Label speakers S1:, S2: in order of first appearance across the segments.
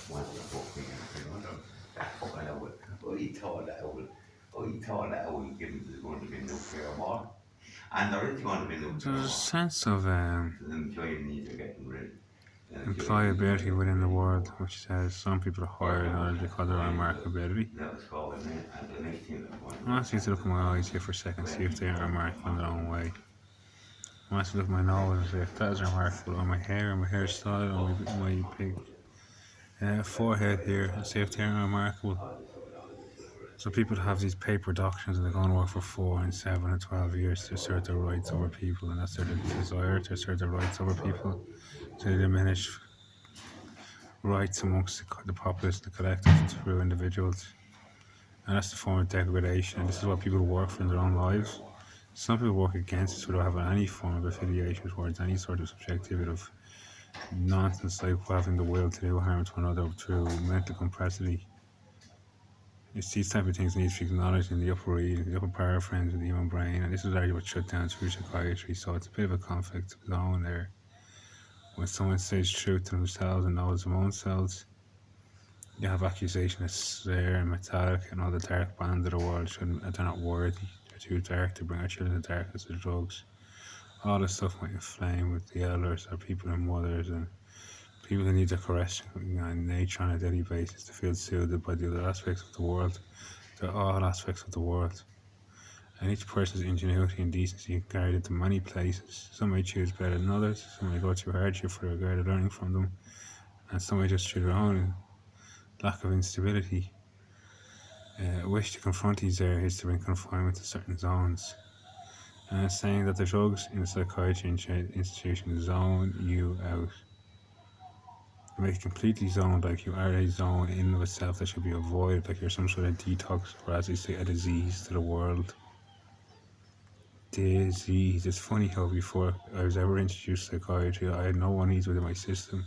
S1: One of the fucking that fucking owl. I thought that owl given there's going to be nuclear war. And there is going to be nuclear
S2: There's a
S1: war.
S2: sense of
S1: The employees are getting rid.
S2: employability within the world, which says some people are hired in order because of their remarkability.
S1: That was called the name, and the next thing that one.
S2: I want to look at my eyes here for a second, see if they are remarkable in their own way. I want to look at my nose and see if that is remarkable, or my hair, and my hairstyle, or my big forehead here, and see if they are remarkable. So people have these paper doctrines and they go and work for 4 and 7 and 12 years to assert their rights over people, and that's their desire to assert their rights over people, to diminish rights amongst the populace, the collective, through individuals. And that's the form of degradation, and this is what people work for in their own lives. Some people work against this without having any form of affiliation towards any sort of subjectivity of nonsense, like having the will to do harm to another through mental capacity. It's these type of things need to be acknowledged in the upper reading, the upper paraphrase of the human brain, and this is actually what shut down true psychiatry. So it's a bit of a conflict zone there. When someone says truth to themselves and knows their own selves, you have accusation that's there and metallic, and all the dark bands of the world they're not worthy. They're too dark to bring our children to darkness of drugs. All this stuff might inflame with the elders or people and mothers and people who need their correction in nature on a daily basis to feel soothed by the other aspects of the world. They're all aspects of the world. And each person's ingenuity and decency are carried into many places. Some may choose better than others, some may go through hardship for the regard of learning from them, and some may just through their own lack of instability wish to confront these areas to bring confinement to certain zones. And it's saying that the drugs in the psychiatry institution zone you out. Make it completely zoned, like you are a zone in and of itself that should be avoided, like you're some sort of detox, or as they say, a disease to the world. Disease. It's funny how before I was ever introduced to psychiatry, I had no unease within my system.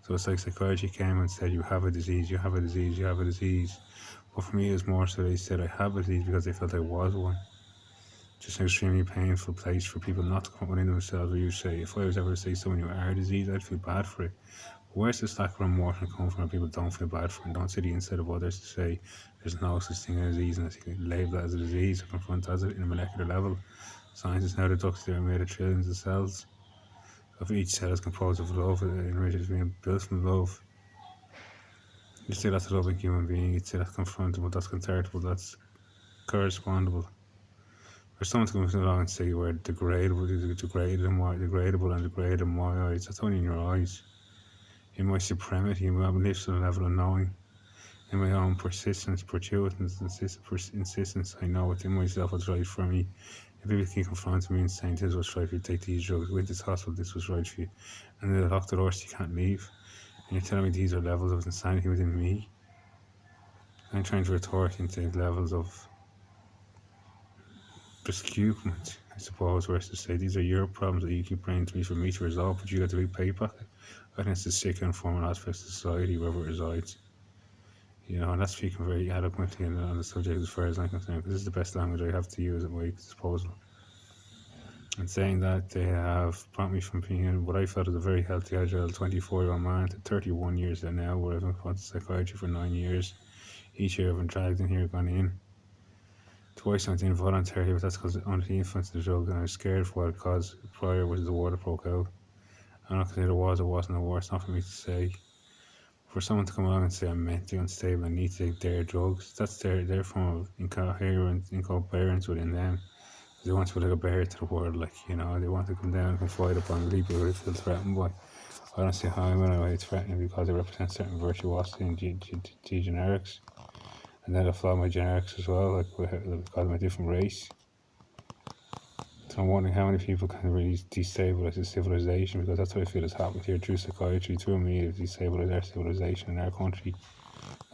S2: So it's like psychiatry came and said, you have a disease, you have a disease, you have a disease. But for me, it was more so they said I have a disease because they felt I was one. Just an extremely painful place for people not to come within themselves. Where you say, if I was ever to say someone you are a disease, I'd feel bad for it. Where's this lack of remorse come from? People don't feel bad for it and don't see the inside of others to say there's no such thing as a disease, and you can label that as a disease or confront as it in a molecular level. Science is now deducts they are made of trillions of cells. Of each cell is composed of love, in which is being built from love. You say that's a loving human being, you say that's confrontable, that's concertable, that's correspondable. For someone to come along and say we're degradable and degraded in my eyes, that's only in your eyes. In my supremacy, in my omniscient level of knowing, in my own persistence, perpetuance, insistence, I know within myself what's right for me. If people can confront me and saying this was right for you, take these drugs, go into this hospital, this was right for you, and they lock the doors, you can't leave, and you're telling me these are levels of insanity within me. I'm trying to retort into levels of prescupment, I suppose, whereas to say these are your problems that you keep bringing to me to resolve, but you got the big pay pocket. I think it's the sick and informal aspects of society wherever it resides. You know, and that's speaking very eloquently on the subject as far as I'm concerned, because this is the best language I have to use at my disposal. And saying that they have brought me from being what I felt was a very healthy, agile 24-year-old man to 31 years now, where I've been going to psychiatry for 9 years. Each year I've been dragged in here, gone in. Twice I went in voluntarily, but that's because under the influence of the drug, and I was scared for what it caused prior was the war that broke out. I'm not going to say there was or wasn't a war, it's not for me to say. For someone to come along and say I'm mentally unstable and need to take their drugs, that's their form of incoherence within them. They want to be like a bear to the world, like, you know, they want to come down and confide upon the people who they feel threatened by. I don't see how I'm in a way it's threatening because they represent certain virtuosity and generics. And then I follow my generics as well, like because I'm a different race. So I'm wondering how many people can really destabilize a civilization, because that's what I feel has happened here through psychiatry, through me, to destabilize our civilization in our country.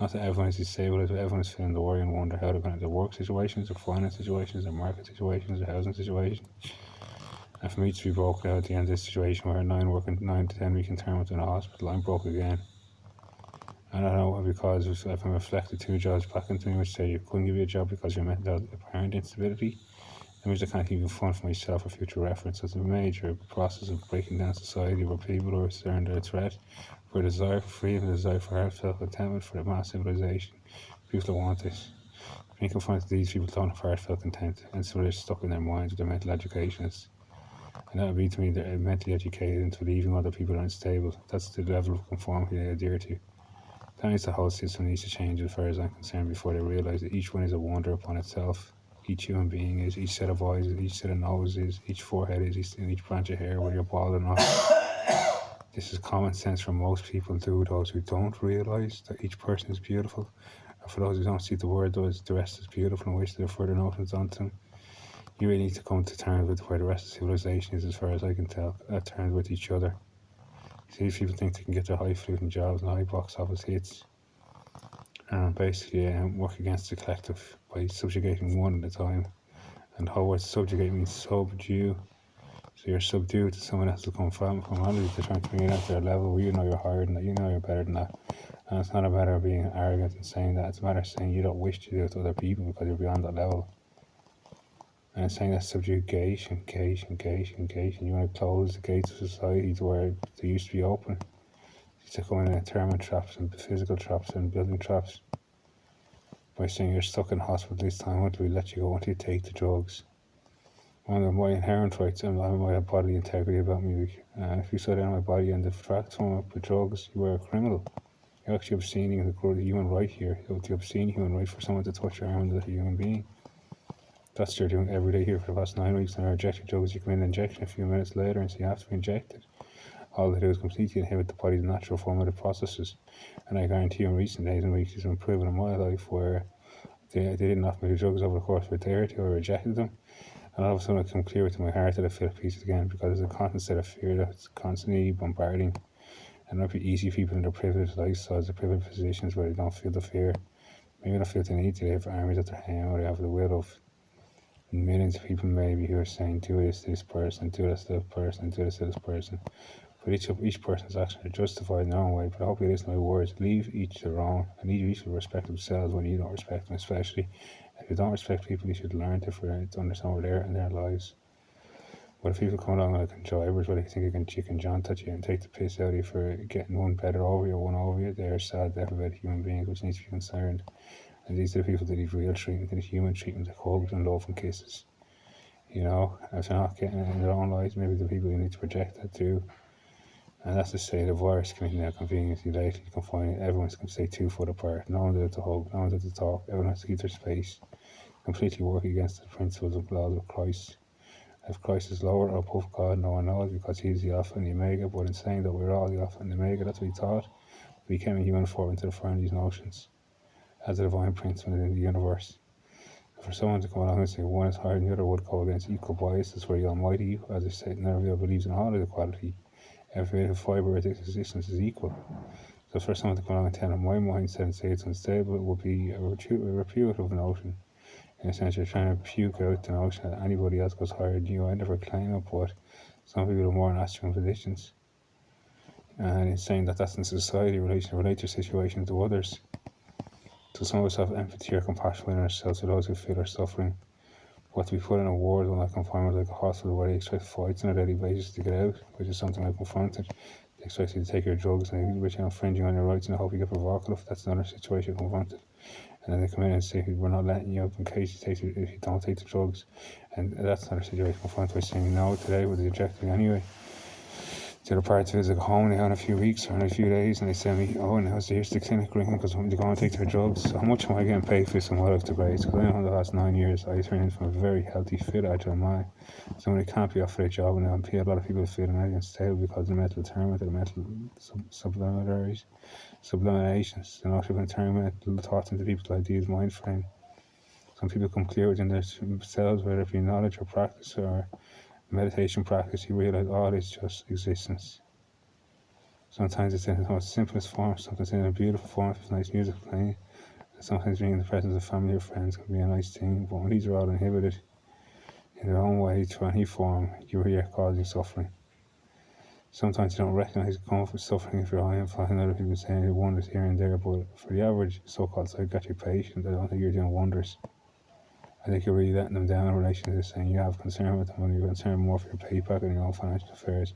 S2: Not that everyone is destabilized, but everyone is feeling the worry and wonder how they're going to their work situations, their finance situations, their market situations, their housing situations. And for me to be broken out at the end of this situation where 9 to 10 week internment in a hospital, I'm broke again. And I know because if I'm reflected 2 jobs back into me which say you couldn't give you a job because your mental health apparent instability, that means I can't even fund for myself for future reference. It's a major process of breaking down society where people who are concerned are a threat for a desire for freedom, a desire for heartfelt contentment, for the mass civilization. People that want this. When you confront these people don't have heartfelt content, and so they're stuck in their minds with their mental educationists. And that would be to me they're mentally educated into believing other people are unstable. That's the level of conformity they adhere to. That means the whole system needs to change as far as I'm concerned before they realise that each one is a wonder upon itself. Each human being is, each set of eyes is, each set of noses is, each forehead is, and each branch of hair, whether you're bald or not. This is common sense for most people, to those who don't realise that each person is beautiful. And for those who don't see the word, the rest is beautiful and wish there are further notions onto them. You really need to come to terms with where the rest of civilization is, as far as I can tell, at terms with each other. See, if people think they can get their highfalutin jobs and high box office hits, and basically work against the collective by subjugating one at a time. And how word subjugate means subdue. So you're subdued to someone else's formality. They're trying to bring it at their level where you know you're higher than that, you know you're better than that. And it's not a matter of being arrogant and saying that, it's a matter of saying you don't wish to do it to other people because you're beyond that level. And it's saying that subjugation. You want to close the gates of society to where they used to be open. To come in and internment traps and physical traps and building traps. By saying you're stuck in hospital this time until we let you go until you take the drugs. One of my inherent rights and my bodily integrity about me. If you saw down my body and distract from it with drugs, you were a criminal. You're actually obscening the human right here. The obscene human right for someone to touch your arm as a human being. That's what you're doing every day here for the past 9 weeks, and I reject your drugs. You come in and injection a few minutes later and say you have to be injected. All they do is completely inhibit the body's natural formative processes. And I guarantee you in recent days and weeks it's been proven in my life where they didn't offer me the drugs over the course of a day or two. I rejected them. And all of a sudden it became clear to my heart that I feel at peace again, because there's a constant set of fear that's constantly bombarding. And it might be easy for people in their privileged lifestyles, their privileged positions where they don't feel the fear. Maybe they don't feel the need to. They have armies at their hand, or they have the will of millions of people maybe who are saying do this to this person, do this to this person, do this to this person. But each person's actions are justified in their own way. But I hope you listen to my words. Leave each their own, and each will respect themselves when you don't respect them, especially. If you don't respect people, you should learn to understand where they're in their lives. But if people come along like drivers, where they think they can chicken jaunt at you and take the piss out of you for getting one better over you or one over you, they're sad, deathbed human beings which needs to be concerned. And these are the people that need real treatment, they need human treatment, like hugs and love and kisses. You know, if they're not getting it in their own lives, maybe the people who need to project that too. And that's to say the virus can now conveniently lately confining everyone's going to stay 2 foot apart. No one's allowed to hug, no one's allowed to talk, everyone has to keep their space. Completely work against the principles and laws of Christ. If Christ is lower or above God, no one knows, because he's the Alpha and the Omega. But in saying that we're all the Alpha and the Omega, that's what he taught. We became a human form to affirm these notions as a divine principle in the universe. And for someone to come along and say one is higher than the other would go against equal biases, where the Almighty, as I said, never believes in all of equality. Every fibre of existence is equal. So for someone to come along and tell them my mindset and say it's unstable, it would be a repudiative notion. In a sense, you're trying to puke out the notion that anybody else goes higher than you. I never claim it, but some people are more in astral positions. And in saying that that's in society, relate your situation to others. So some of us have empathy or compassion within ourselves for those who feel are suffering. But to be put in a ward when like confinement like a hospital where they expect fights on a daily basis to get out, which is something I confronted. They expect you to take your drugs and which are infringing on your rights, and I hope you get provocative. That's another situation confronted. And then they come in and say we're not letting you up in case if you don't take the drugs. And that's another situation confronted by saying no today with the injecting anyway. The other parts of it is like home now in a few weeks or in a few days, and they send me, oh, now here's the clinic ringing because they're going to take their drugs. So how much am I getting paid for this and what I've the grades? Because I know in the last 9 years I turned into a very healthy, fit, agile man. Somebody can't be off for a job, and a lot of people feel unstable because of the mental impairment, the mental subliminations, the notion of impairment, thoughts into people's ideas, mind frame. Some people come clear within themselves, whether it be knowledge or practice or meditation practice, you realize all is just existence. Sometimes it's in the most simplest form, sometimes in a beautiful form, if it's nice music playing, and sometimes being in the presence of family or friends can be a nice thing, but when these are all inhibited in their own way through any form, you're here causing suffering. Sometimes you don't recognize the comfort suffering if you're high and flying other people saying your wonders here and there, but for the average so-called psychiatric patient, I don't think you're doing wonders. I think you're really letting them down in relation to this, saying you have concern with them when you're concerned more for your pay packet and your own financial affairs.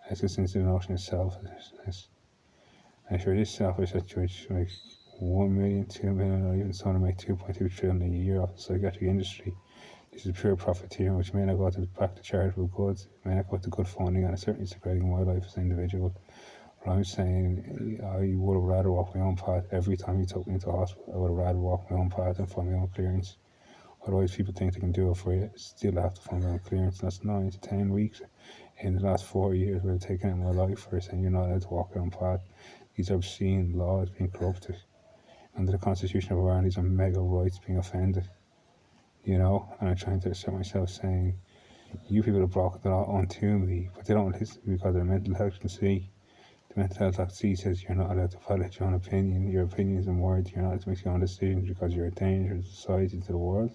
S2: And it's just into the notion of selfishness. And sure, this selfish situation, like 1 million, 2 million, or even some make 2.2 trillion a year off the psychiatric industry. This is pure profiteering, which may not go to back to charitable goods, it may not go to good funding, and it certainly is degrading my life as an individual. But I'm saying I would have rather walk my own path every time you took me into hospital. I would have rather walk my own path and find my own clearance. Otherwise, people think they can do it for you. Still have to find their own clearance. And that's 9 to 10 weeks in the last 4 years where they're taking out my life for saying you're not allowed to walk your own path. These are obscene laws being corrupted. Under the Constitution of Ireland, these are mega rights being offended. And I'm trying to assert myself saying, you people have brought the law onto me, but they don't listen because of the mental health can see. The mental health act C says you're not allowed to violate your own opinion. Your opinion is in words. You're not allowed to make your own decisions because you're a danger to society, to the world.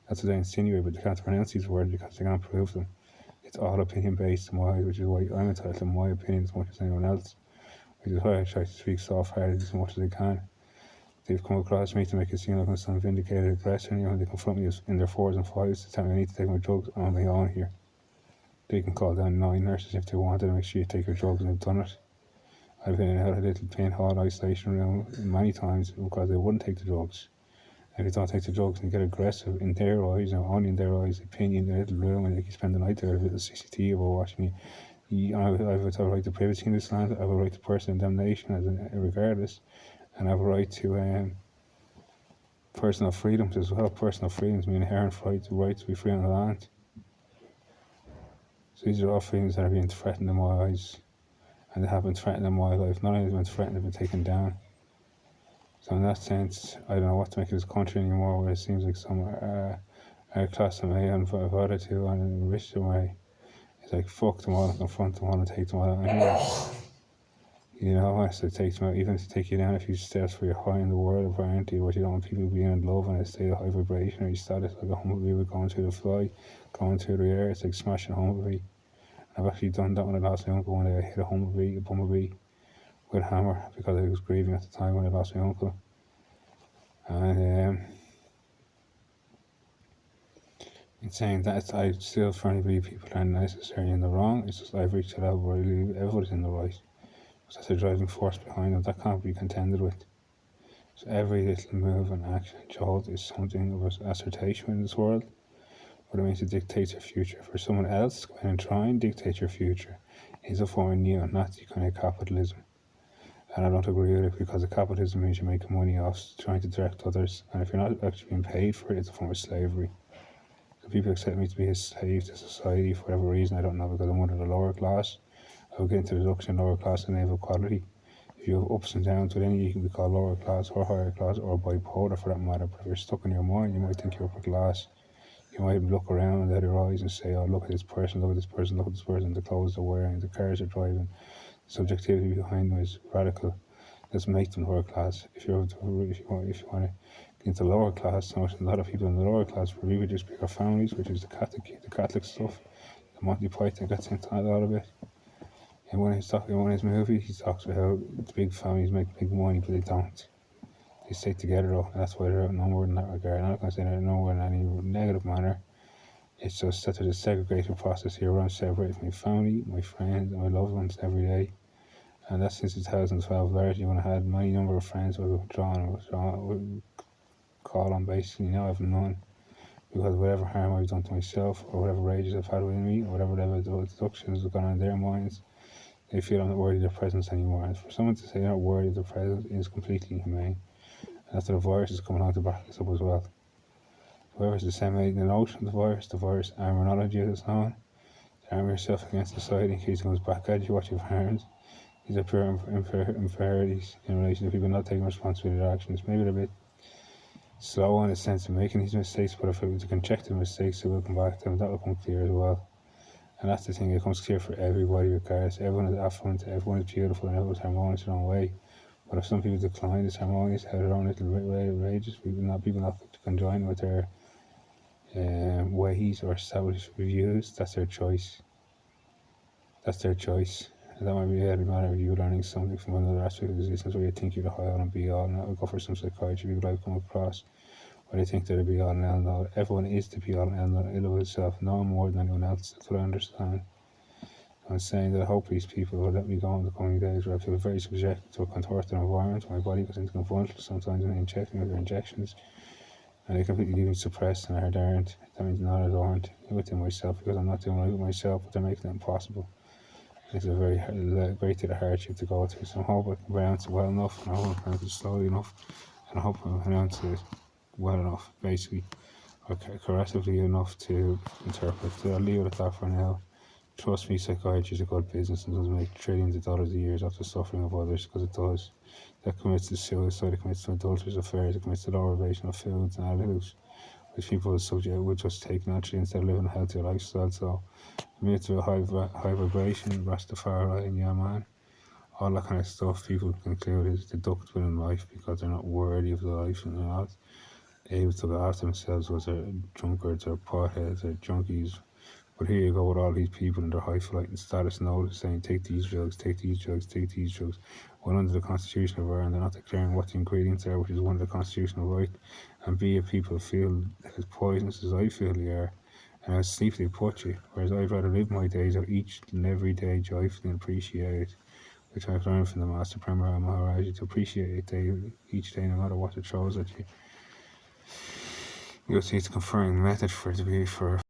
S2: That's what they insinuate, but they can't pronounce these words because they can't prove them. It's all opinion based in my eyes, which is why I'm entitled to my opinion as much as anyone else, which is why I try to speak soft-hearted as much as I can. They've come across me to make it seem like I'm some vindicated aggressor, and they confront me in their 4s and 5s to tell me I need to take my drugs on my own here. They can call down 9 nurses if they wanted to make sure you take your drugs, and they've done it. I've been in a little pinhole isolation room many times because they wouldn't take the drugs. And if you don't take the drugs and you get aggressive in their eyes, and only in their eyes, opinion in a little room, and you spend the night there with a little CCTV watching you, I have a right to privacy in this land, I have a right to personal indemnation regardless, and I have a right to personal freedoms as well. Personal freedoms mean inherent right to be free on the land. So these are all freedoms that are being threatened in my eyes, and they have been threatened in my life. Not only have been threatened, they've been taken down. So in that sense, I don't know what to make of this country anymore, where it seems like some class of may and voted to and enriched them way. It's like fuck them all and confront them all and take them all out anyway. I said take them out, even to take you down a few steps for you're high in the world apparently, but you don't want people being in love and a state of high vibration, or you status like a humblebee with going through the fly, going through the air. It's like smashing a humblebee. I've actually done that when I lost my uncle. One day I hit a bumblebee with a hammer because I was grieving at the time when I lost my uncle. And in saying that, I still firmly believe people aren't necessarily in the wrong. It's just I've reached a level where I believe everybody's in the right. So that's a driving force behind them that can't be contended with. So every little move and action and jolt is something of an assertion in this world. What it means to dictate your future. For someone else, go ahead and try and dictate your future is a form of neo-Nazi kind of capitalism. And I don't agree with it because the capitalism means you're making money off trying to direct others, and if you're not actually being paid for it, it's a form of slavery. So people accept me to be a slave to society for whatever reason, I don't know, because I'm under the lower class. I will get into the reduction lower class and naval equality. If you have ups and downs within you, you can be called lower class or higher class or bipolar for that matter, but if you're stuck in your mind, you might think you're upper class. You might look around at your eyes and say, oh, look at this person, look at this person, look at this person, the clothes they're wearing, the cars they're driving. The subjectivity behind them is radical. Let's make them lower class. If you want to get into lower class, so a lot of people in the lower class for really just bigger families, which is the Catholic stuff. The Monty Python gets into that a lot of it. And when he's talking in his movie, he talks about how the big families make big money, but they don't. They stay together though, and that's why they're outnumbered in that regard. I'm not going to say they're outnumbered in any negative manner. It's just that there's a segregated process here where I'm separated from my family, my friends, and my loved ones every day. And that's since 2012, largely when I had many number of friends who were withdrawn, call on basically. Now I have none, because whatever harm I've done to myself, or whatever rages I've had within me, or whatever level of deductions have gone on in their minds, they feel I'm not worthy of their presence anymore. And for someone to say they're not worthy of their presence is completely inhumane. And that's the virus is coming on to back this up as well. Whoever's disseminating the notion of the virus armonology of its own, to arm yourself against society in case it comes back at you what you've harmed. These are pure impurities in relation to people not taking responsibility for their actions. Maybe they're a bit slow in the sense of making these mistakes, but if we can check the mistakes, it will come back to them. That will come clear as well. And that's the thing, it comes clear for everybody regardless. Everyone is affluent, everyone is beautiful, and everyone's harmonious in their own way. But if some people decline this harmonious, have their own little rages, people not conjoin with their ways or established views, that's their choice. That's their choice. And that might be a matter of you learning something from another aspect of existence where you think you're the high all and be all, and that would go for some psychiatry people I've come across where they think they're the be all and end all. Everyone is the be all and end all in of itself, no more than anyone else. That's what I understand. I'm saying that I hope these people will let me go in the coming days where I feel very subject to a contorted environment. My body goes into convulsions sometimes when they inject me with their injections, and they completely leave me suppressed and hard aren't. That means not at all within myself because I'm not doing right with myself, but they're making it impossible. It's a very great deal of hardship to go through. So I hope I can pronounce it well enough, and I hope I can pronounce it slowly enough, and I hope I can pronounce it well enough, basically, or correctly enough to interpret. So I'll leave it at that for now. Trust me, psychiatry is a good business and does make trillions of dollars a year after suffering of others, because it does. That commits to suicide, it commits to adulterous affairs, it commits to low elevation of foods and additives, which people are subject would just take naturally instead of living a healthier lifestyle. So, commit to a high vibration, Rastafari, and yeah, man. All that kind of stuff people conclude is deductible in life because they're not worthy of the life and they're not able to look after themselves, whether they're drunkards or potheads or junkies. But here you go with all these people in their high flight and status notice saying take these drugs, take these drugs, take these drugs. Well, under the Constitution of Ireland, they're not declaring what the ingredients are, which is one of the constitutional right. And B, if people feel as poisonous as I feel they are, and how sleep they put you. Whereas I'd rather live my days out each and every day joyfully and appreciate it, which I've learned from the Master Premier Maharaji, to appreciate it each day, no matter what it throws at you. You see, it's a conferring method for it to be for